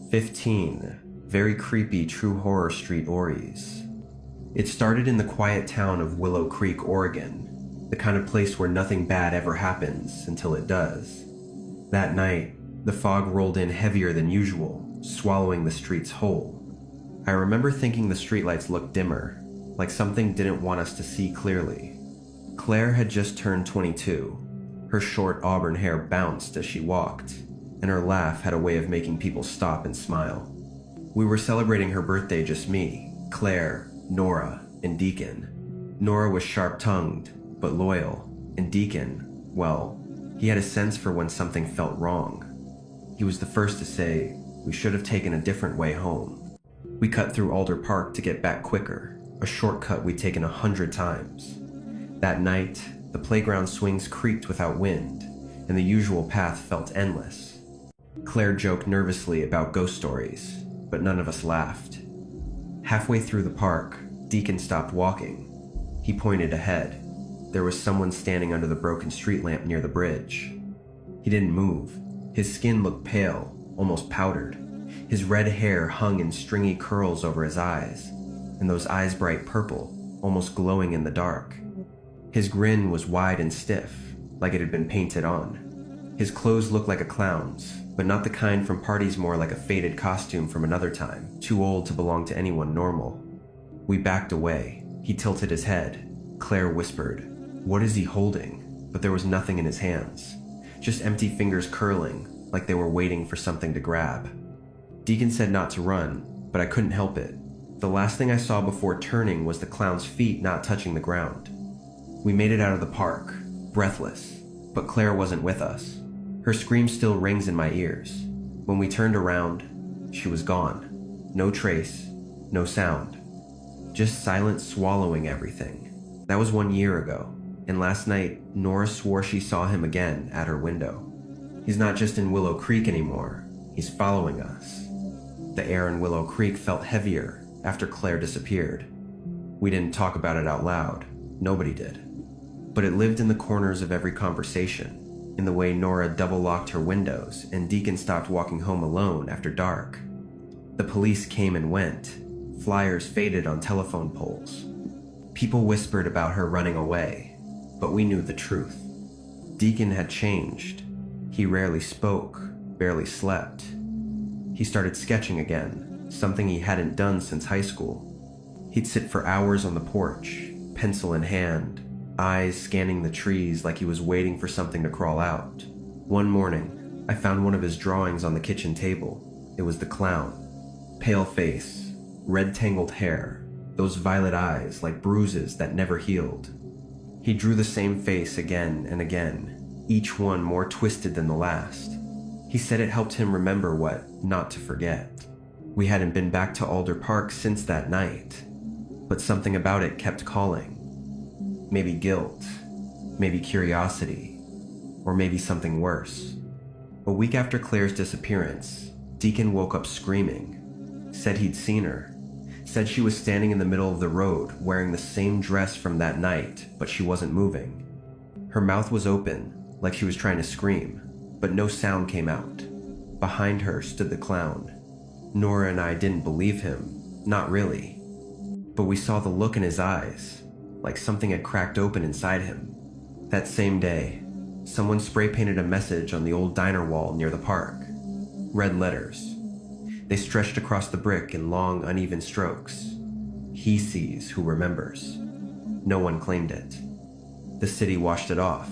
15. Very creepy true horror street stories. It started in the quiet town of Willow Creek, Oregon, the kind of place where nothing bad ever happens until it does. That night, the fog rolled in heavier than usual, swallowing the streets whole. I remember thinking the streetlights looked dimmer, like something didn't want us to see clearly. Claire had just turned 22. Her short auburn hair bounced as she walked, and her laugh had a way of making people stop and smile. We were celebrating her birthday, just me, Claire, Nora, and Deacon. Nora was sharp-tongued, but loyal, and Deacon, well, he had a sense for when something felt wrong. He was the first to say, we should have taken a different way home. We cut through Alder Park to get back quicker, a shortcut we'd taken 100 times. That night, the playground swings creaked without wind, and the usual path felt endless. Claire joked nervously about ghost stories, but none of us laughed. Halfway through the park, Deacon stopped walking. He pointed ahead. There was someone standing under the broken street lamp near the bridge. He didn't move. His skin looked pale, almost powdered. His red hair hung in stringy curls over his eyes, and those eyes bright purple, almost glowing in the dark. His grin was wide and stiff, like it had been painted on. His clothes looked like a clown's, but not the kind from parties, more like a faded costume from another time, too old to belong to anyone normal. We backed away. He tilted his head. Claire whispered, "What is he holding?" But there was nothing in his hands, just empty fingers curling, like they were waiting for something to grab. Deacon said not to run, but I couldn't help it. The last thing I saw before turning was the clown's feet not touching the ground. We made it out of the park, breathless, but Claire wasn't with us. Her scream still rings in my ears. When we turned around, she was gone. No trace, no sound. Just silent swallowing everything. That was 1 year ago, and last night, Nora swore she saw him again at her window. He's not just in Willow Creek anymore, he's following us. The air in Willow Creek felt heavier after Claire disappeared. We didn't talk about it out loud, nobody did. But it lived in the corners of every conversation, in the way Nora double-locked her windows and Deacon stopped walking home alone after dark. The police came and went. Flyers faded on telephone poles. People whispered about her running away, but we knew the truth. Deacon had changed. He rarely spoke, barely slept. He started sketching again, something he hadn't done since high school. He'd sit for hours on the porch, pencil in hand, eyes scanning the trees like he was waiting for something to crawl out. One morning, I found one of his drawings on the kitchen table. It was the clown. Pale face, red tangled hair, those violet eyes like bruises that never healed. He drew the same face again and again, each one more twisted than the last. He said it helped him remember what not to forget. We hadn't been back to Alder Park since that night, but something about it kept calling. Maybe guilt, maybe curiosity, or maybe something worse. A week after Claire's disappearance, Deacon woke up screaming, said he'd seen her, said she was standing in the middle of the road wearing the same dress from that night, but she wasn't moving. Her mouth was open, like she was trying to scream, but no sound came out. Behind her stood the clown. Nora and I didn't believe him, not really, but we saw the look in his eyes, like something had cracked open inside him. That same day, someone spray-painted a message on the old diner wall near the park. Red letters. They stretched across the brick in long, uneven strokes. He sees who remembers. No one claimed it. The city washed it off.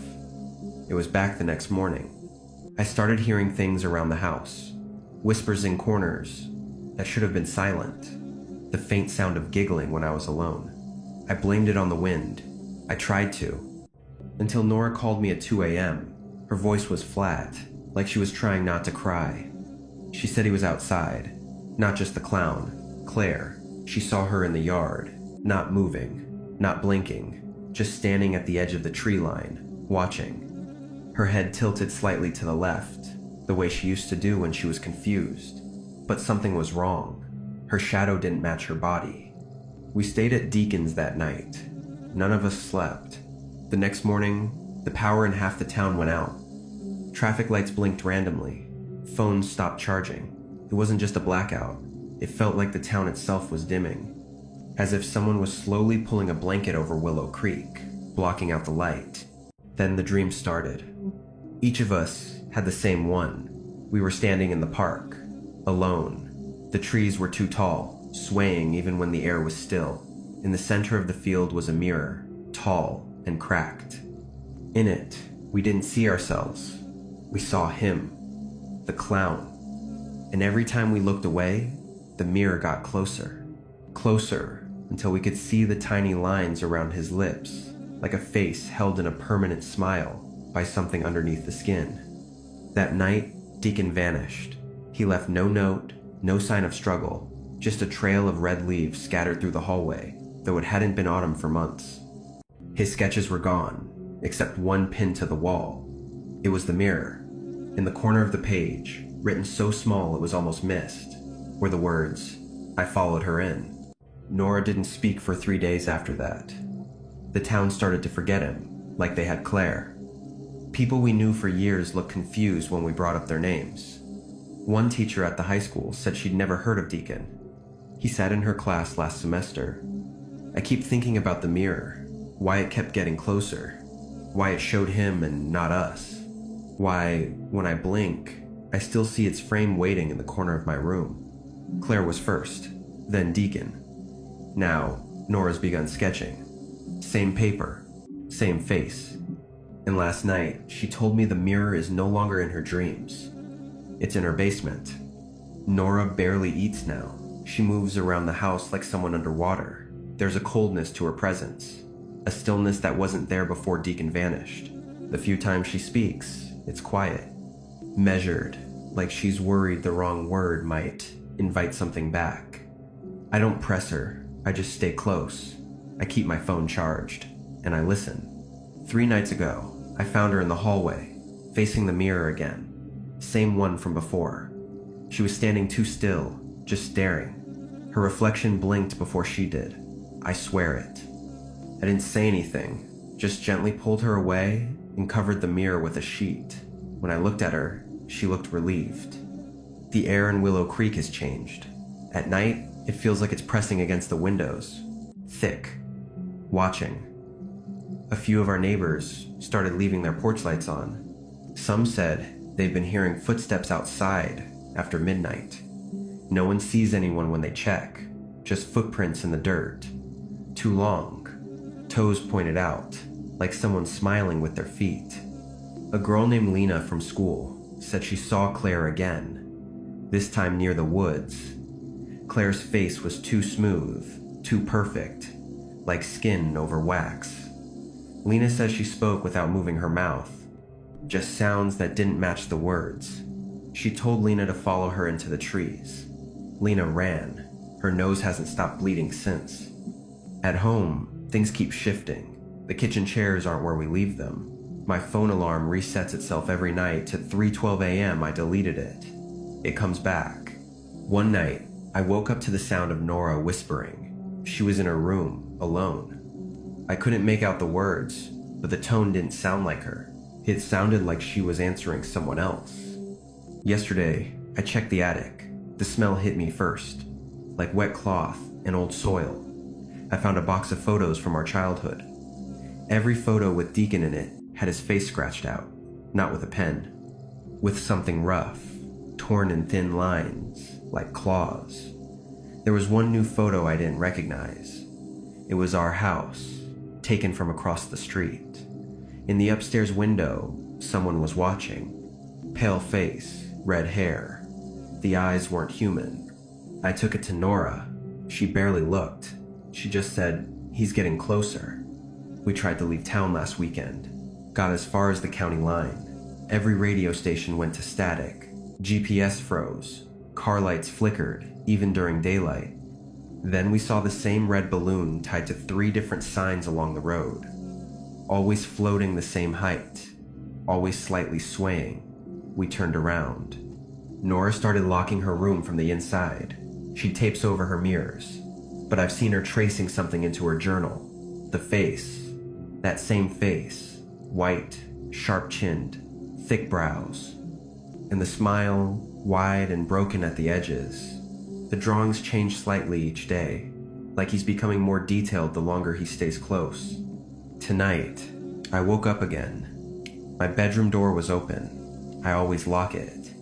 It was back the next morning. I started hearing things around the house. Whispers in corners that should have been silent. The faint sound of giggling when I was alone. I blamed it on the wind. I tried to. Until Nora called me at 2 a.m. Her voice was flat, like she was trying not to cry. She said he was outside. Not just the clown. Claire. She saw her in the yard. Not moving. Not blinking. Just standing at the edge of the tree line, watching. Her head tilted slightly to the left, the way she used to do when she was confused. But something was wrong. Her shadow didn't match her body. We stayed at Deacon's that night. None of us slept. The next morning, the power in half the town went out. Traffic lights blinked randomly. Phones stopped charging. It wasn't just a blackout. It felt like the town itself was dimming, as if someone was slowly pulling a blanket over Willow Creek, blocking out the light. Then the dream started. Each of us had the same one. We were standing in the park, alone. The trees were too tall, swaying even when the air was still. In the center of the field was a mirror, tall and cracked. In it, we didn't see ourselves. We saw him, the clown. And every time we looked away, the mirror got closer, closer, until we could see the tiny lines around his lips, like a face held in a permanent smile by something underneath the skin. That night, Deacon vanished. He left no note, no sign of struggle, just a trail of red leaves scattered through the hallway, though it hadn't been autumn for months. His sketches were gone, except one pinned to the wall. It was the mirror. In the corner of the page, written so small it was almost missed, were the words, "I followed her in." Nora didn't speak for 3 days after that. The town started to forget him, like they had Claire. People we knew for years looked confused when we brought up their names. One teacher at the high school said she'd never heard of Deacon. He sat in her class last semester. I keep thinking about the mirror, why it kept getting closer, why it showed him and not us, why, when I blink, I still see its frame waiting in the corner of my room. Claire was first, then Deacon. Now, Nora's begun sketching. Same paper, same face. And last night, she told me the mirror is no longer in her dreams. It's in her basement. Nora barely eats now. She moves around the house like someone underwater. There's a coldness to her presence, a stillness that wasn't there before Deacon vanished. The few times she speaks, it's quiet, measured, like she's worried the wrong word might invite something back. I don't press her, I just stay close. I keep my phone charged, and I listen. 3 nights ago, I found her in the hallway, facing the mirror again. Same one from before. She was standing too still, just staring. Her reflection blinked before she did. I swear it. I didn't say anything, just gently pulled her away and covered the mirror with a sheet. When I looked at her, she looked relieved. The air in Willow Creek has changed. At night, it feels like it's pressing against the windows. Thick. Watching. A few of our neighbors started leaving their porch lights on. Some said they've been hearing footsteps outside after midnight. No one sees anyone when they check, just footprints in the dirt. Too long. Toes pointed out, like someone smiling with their feet. A girl named Lena from school said she saw Claire again, this time near the woods. Claire's face was too smooth, too perfect, like skin over wax. Lena says she spoke without moving her mouth, just sounds that didn't match the words. She told Lena to follow her into the trees. Lena ran. Her nose hasn't stopped bleeding since. At home, things keep shifting. The kitchen chairs aren't where we leave them. My phone alarm resets itself every night to 3:12 a.m. I deleted it. It comes back. One night, I woke up to the sound of Nora whispering. She was in her room, alone. I couldn't make out the words, but the tone didn't sound like her. It sounded like she was answering someone else. Yesterday, I checked the attic. The smell hit me first, like wet cloth and old soil. I found a box of photos from our childhood. Every photo with Deacon in it had his face scratched out, not with a pen, with something rough, torn in thin lines, like claws. There was one new photo I didn't recognize. It was our house, taken from across the street. In the upstairs window, someone was watching. Pale face, red hair. The eyes weren't human. I took it to Nora. She barely looked. She just said, "He's getting closer." We tried to leave town last weekend. Got as far as the county line. Every radio station went to static. GPS froze. Car lights flickered, even during daylight. Then we saw the same red balloon tied to 3 different signs along the road. Always floating the same height. Always slightly swaying. We turned around. Nora started locking her room from the inside. She tapes over her mirrors. But I've seen her tracing something into her journal. The face. That same face. White, sharp-chinned, thick brows. And the smile, wide and broken at the edges. The drawings change slightly each day, like he's becoming more detailed the longer he stays close. Tonight, I woke up again. My bedroom door was open. I always lock it.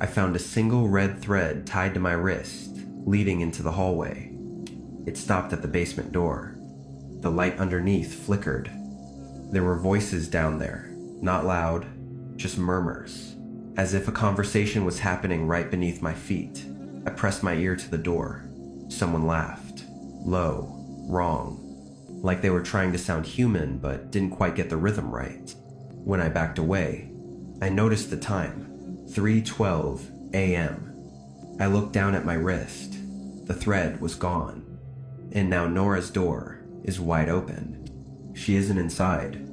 I found a single red thread tied to my wrist, leading into the hallway. It stopped at the basement door. The light underneath flickered. There were voices down there, not loud, just murmurs, as if a conversation was happening right beneath my feet. I pressed my ear to the door. Someone laughed. Low, wrong, like they were trying to sound human but didn't quite get the rhythm right. When I backed away, I noticed the time, 3:12 a.m. I looked down at my wrist. The thread was gone, and now Nora's door is wide open. She isn't inside.